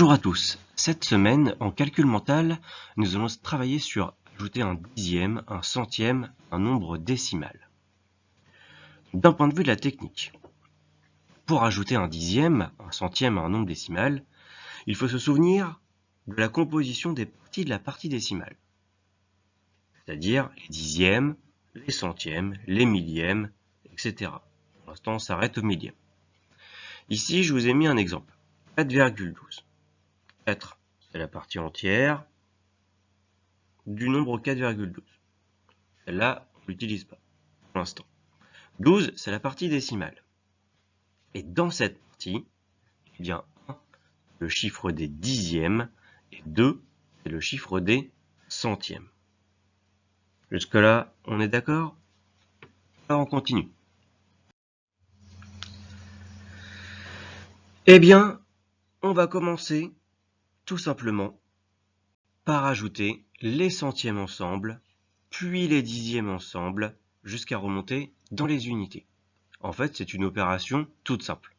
Bonjour à tous, cette semaine en calcul mental, nous allons travailler sur ajouter un dixième, un centième, un nombre décimal. D'un point de vue de la technique, pour ajouter un dixième, un centième à un nombre décimal, il faut se souvenir de la composition des parties de la partie décimale, c'est-à-dire les dixièmes, les centièmes, les millièmes, etc. Pour l'instant, on s'arrête au millième. Ici, je vous ai mis un exemple, 4,12. 4, c'est la partie entière du nombre 4,12. Celle-là, on ne l'utilise pas pour l'instant. 12, c'est la partie décimale. Et dans cette partie, eh bien, 1, le chiffre des dixièmes, et 2, c'est le chiffre des centièmes. Jusque-là, on est d'accord? Alors on continue. Eh bien, on va commencer tout simplement par ajouter les centièmes ensemble, puis les dixièmes ensemble, jusqu'à remonter dans les unités. En fait, c'est une opération toute simple.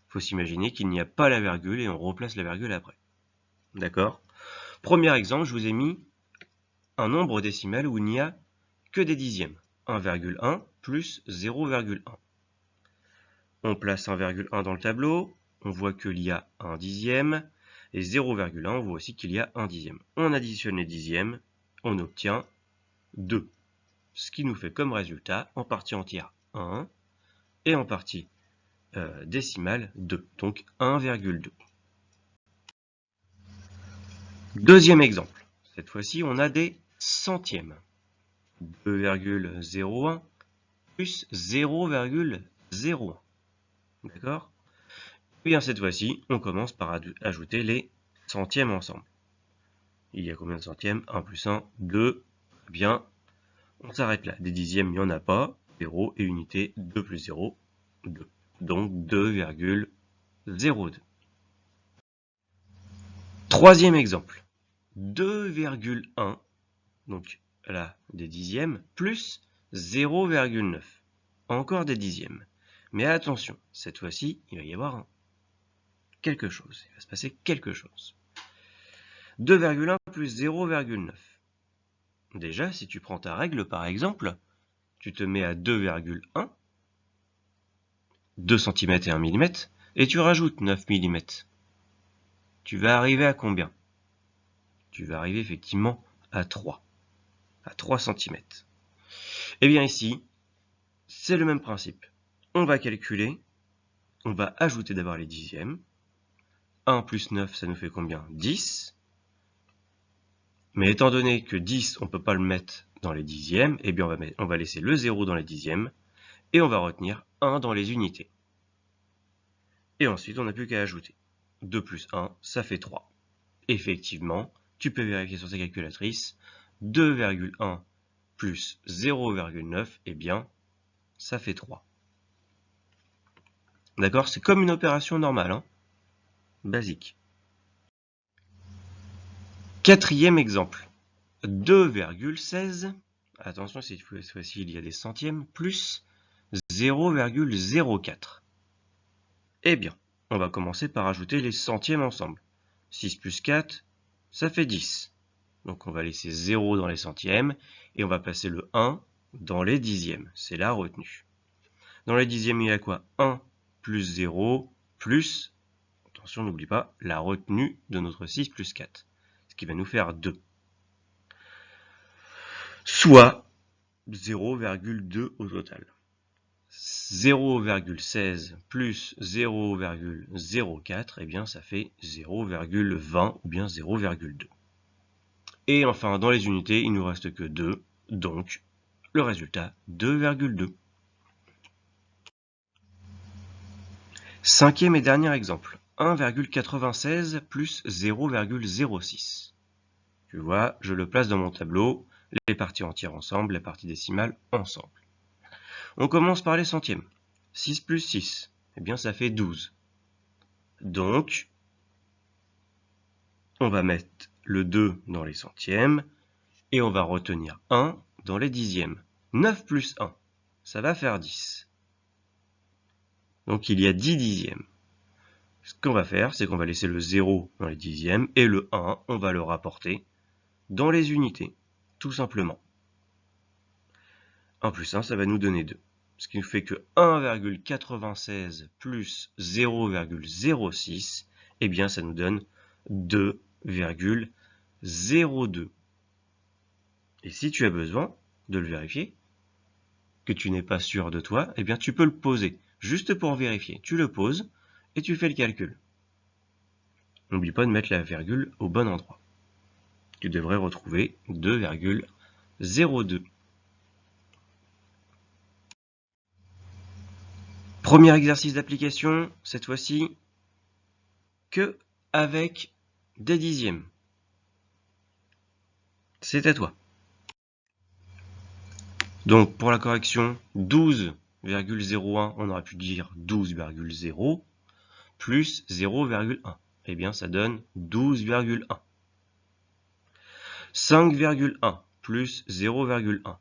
Il faut s'imaginer qu'il n'y a pas la virgule et on replace la virgule après. D'accord? Premier exemple, je vous ai mis un nombre décimal où il n'y a que des dixièmes. 1,1 plus 0,1. On place 1,1 dans le tableau, on voit qu'il y a un dixième, et 0,1, on voit aussi qu'il y a un dixième. On additionne les dixièmes, on obtient 2. Ce qui nous fait comme résultat, en partie entière, 1, et en partie décimale 2, donc 1,2. Deuxième exemple, cette fois-ci on a des centièmes. 2,01 plus 0,01. D'accord? Et bien cette fois-ci, on commence par ajouter les centièmes ensemble. Il y a combien de centièmes? 1 plus 1, 2. Bien, on s'arrête là. Des dixièmes, il n'y en a pas. 0 et unité, 2 plus 0, 2. Donc 2,02. Troisième exemple. 2,1, donc là, des dixièmes, plus 0,9. Encore des dixièmes. Mais attention, cette fois-ci, il va y avoir quelque chose. Il va se passer quelque chose. 2,1 plus 0,9. Déjà, si tu prends ta règle, par exemple, tu te mets à 2,1, 2 cm et 1 mm, et tu rajoutes 9 mm. Tu vas arriver à combien? Tu vas arriver effectivement à 3 cm. Et bien ici, c'est le même principe. On va calculer, on va ajouter d'abord les dixièmes. 1 plus 9, ça nous fait combien? 10. Mais étant donné que 10, on ne peut pas le mettre dans les dixièmes, eh bien on va laisser le 0 dans les dixièmes, et on va retenir 1 dans les unités. Et ensuite, on n'a plus qu'à ajouter. 2 plus 1, ça fait 3. Effectivement, tu peux vérifier sur ta calculatrice, 2,1 plus 0,9, eh bien, ça fait 3. D'accord? C'est comme une opération normale, hein? Basique. Quatrième exemple. 2,16, attention, cette fois-ci, il y a des centièmes, plus 0,04. Eh bien, on va commencer par ajouter les centièmes ensemble. 6 plus 4, ça fait 10. Donc on va laisser 0 dans les centièmes, et on va placer le 1 dans les dixièmes. C'est la retenue. Dans les dixièmes, il y a quoi? 1 plus 0 plus, attention, n'oublie pas, la retenue de notre 6 plus 4. Ce qui va nous faire 2. Soit 0,2 au total. 0,16 plus 0,04, eh bien ça fait 0,20 ou bien 0,2. Et enfin, dans les unités, il ne nous reste que 2, donc le résultat 2,2. Cinquième et dernier exemple, 1,96 plus 0,06. Tu vois, je le place dans mon tableau, les parties entières ensemble, les parties décimales ensemble. On commence par les centièmes. 6 plus 6, eh bien ça fait 12. Donc, on va mettre le 2 dans les centièmes, et on va retenir 1 dans les dixièmes. 9 plus 1, ça va faire 10. Donc il y a 10 dixièmes. Ce qu'on va faire, c'est qu'on va laisser le 0 dans les dixièmes et le 1, on va le rapporter dans les unités, tout simplement. 1 plus 1, ça va nous donner 2. Ce qui nous fait que 1,96 plus 0,06, eh bien ça nous donne 2,02. Et si tu as besoin de le vérifier, que tu n'es pas sûr de toi, eh bien tu peux le poser, juste pour vérifier. Tu le poses et tu fais le calcul. N'oublie pas de mettre la virgule au bon endroit. Tu devrais retrouver 2,02. Premier exercice d'application, cette fois-ci, que avec des dixièmes. C'est à toi. Donc pour la correction, 12,01, on aurait pu dire 12,0 plus 0,1. Eh bien ça donne 12,1. 5,1 plus 0,1.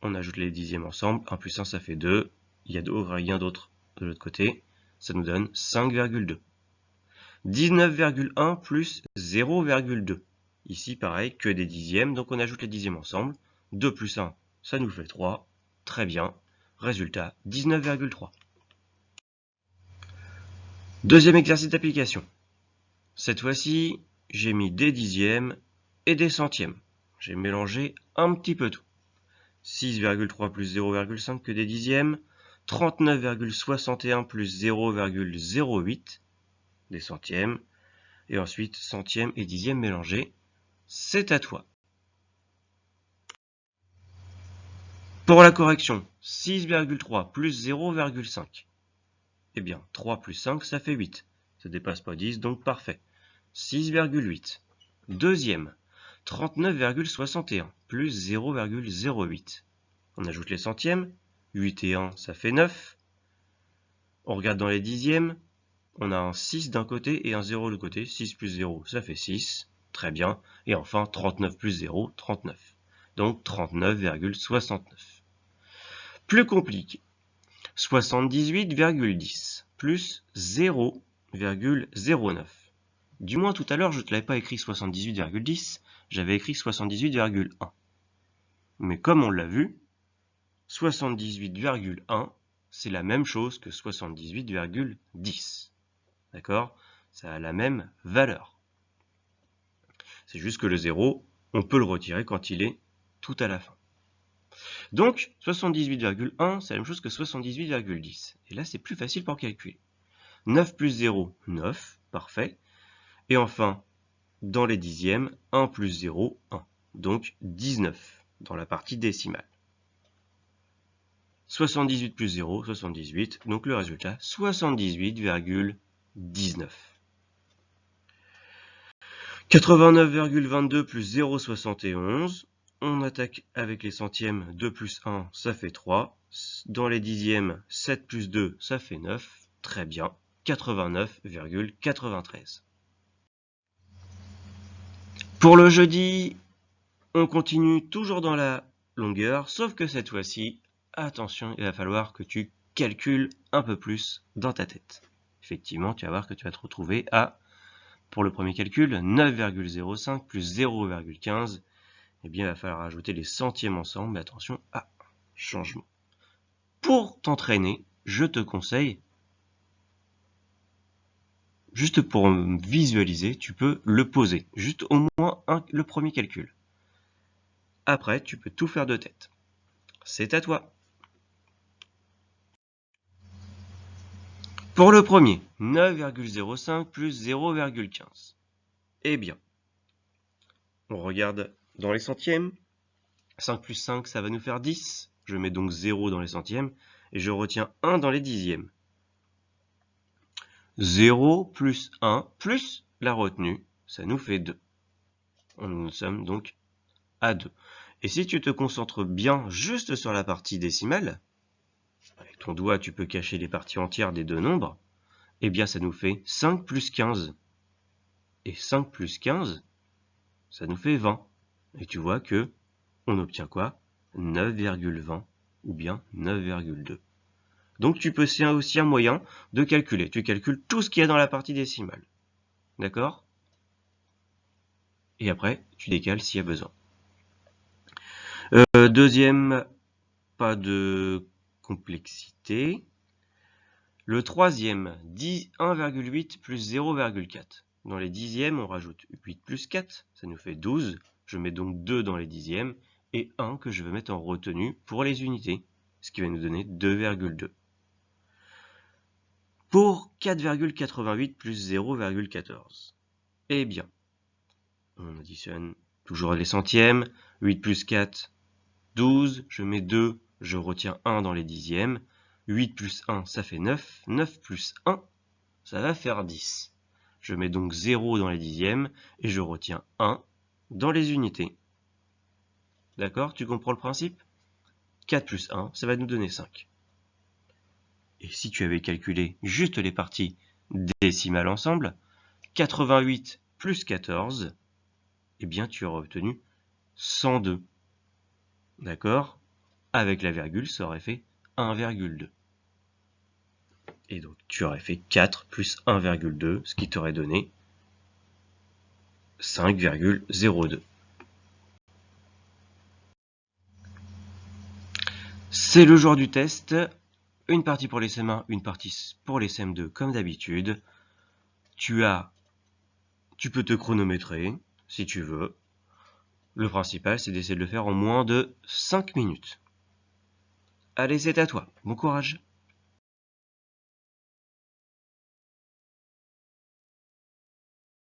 On ajoute les dixièmes ensemble, 1 plus 1 ça fait 2, il y a rien d'autre de l'autre côté, ça nous donne 5,2. 19,1 plus 0,2. Ici pareil, que des dixièmes, donc on ajoute les dixièmes ensemble, 2 plus 1 ça nous fait 3, très bien, résultat 19,3. Deuxième exercice d'application. Cette fois-ci, j'ai mis des dixièmes et des centièmes. J'ai mélangé un petit peu tout. 6,3 plus 0,5 que des dixièmes, 39,61 plus 0,08 des centièmes, et ensuite centièmes et dixièmes mélangés. C'est à toi. Pour la correction, 6,3 plus 0,5. Eh bien, 3 plus 5, ça fait 8. Ça ne dépasse pas 10, donc parfait. 6,8. Deuxième, 39,61 plus 0,08. On ajoute les centièmes. 8 et 1, ça fait 9. On regarde dans les dixièmes. On a un 6 d'un côté et un 0 de l'autre côté. 6 plus 0, ça fait 6. Très bien. Et enfin, 39 plus 0, 39. Donc 39,69. Plus compliqué. 78,10 plus 0,09. Du moins tout à l'heure, je ne te l'avais pas écrit 78,10, j'avais écrit 78,1. Mais comme on l'a vu, 78,1, c'est la même chose que 78,10. D'accord? Ça a la même valeur. C'est juste que le 0, on peut le retirer quand il est tout à la fin. Donc, 78,1, c'est la même chose que 78,10. Et là, c'est plus facile pour calculer. 9 plus 0, 9, parfait. Et enfin, dans les dixièmes, 1 plus 0, 1. Donc 19 dans la partie décimale. 78 plus 0, 78. Donc le résultat, 78,19. 89,22 plus 0,71. On attaque avec les centièmes. 2 plus 1, ça fait 3. Dans les dixièmes, 7 plus 2, ça fait 9. Très bien. 89,93. Pour le jeudi, on continue toujours dans la longueur, sauf que cette fois-ci, attention, il va falloir que tu calcules un peu plus dans ta tête. Effectivement, tu vas voir que tu vas te retrouver à, pour le premier calcul, 9,05 plus 0,15. Eh bien, il va falloir ajouter les centièmes ensemble, mais attention à changement. Pour t'entraîner, je te conseille, juste pour visualiser, tu peux le poser, juste au moins le premier calcul. Après, tu peux tout faire de tête. C'est à toi. Pour le premier, 9,05 plus 0,15. Eh bien, on regarde dans les centièmes. 5 plus 5, ça va nous faire 10. Je mets donc 0 dans les centièmes et je retiens 1 dans les dixièmes. 0 plus 1 plus la retenue, ça nous fait 2. Nous sommes donc à 2. Et si tu te concentres bien juste sur la partie décimale, avec ton doigt tu peux cacher les parties entières des deux nombres, eh bien ça nous fait 5 plus 15. Et 5 plus 15, ça nous fait 20. Et tu vois que on obtient quoi? 9,20 ou bien 9,2. Donc c'est aussi un moyen de calculer. Tu calcules tout ce qu'il y a dans la partie décimale. D'accord? Et après, tu décales s'il y a besoin. Deuxième, pas de complexité. Le troisième, 1,8 plus 0,4. Dans les dixièmes, on rajoute 8 plus 4, ça nous fait 12. Je mets donc 2 dans les dixièmes et 1 que je vais mettre en retenue pour les unités, ce qui va nous donner 2,2. Pour 4,88 plus 0,14, eh bien, on additionne toujours les centièmes. 8 plus 4, 12. Je mets 2, je retiens 1 dans les dixièmes. 8 plus 1, ça fait 9. 9 plus 1, ça va faire 10. Je mets donc 0 dans les dixièmes et je retiens 1 dans les unités. D'accord? Tu comprends le principe? 4 plus 1, ça va nous donner 5. Et si tu avais calculé juste les parties décimales ensemble, 88 plus 14, eh bien tu aurais obtenu 102. D'accord? Avec la virgule, ça aurait fait 1,2. Et donc tu aurais fait 4 plus 1,2, ce qui t'aurait donné 5,02. C'est le jour du test. Une partie pour les CM1, une partie pour les CM2 comme d'habitude. Tu peux te chronométrer si tu veux. Le principal, c'est d'essayer de le faire en moins de 5 minutes. Allez, c'est à toi. Bon courage.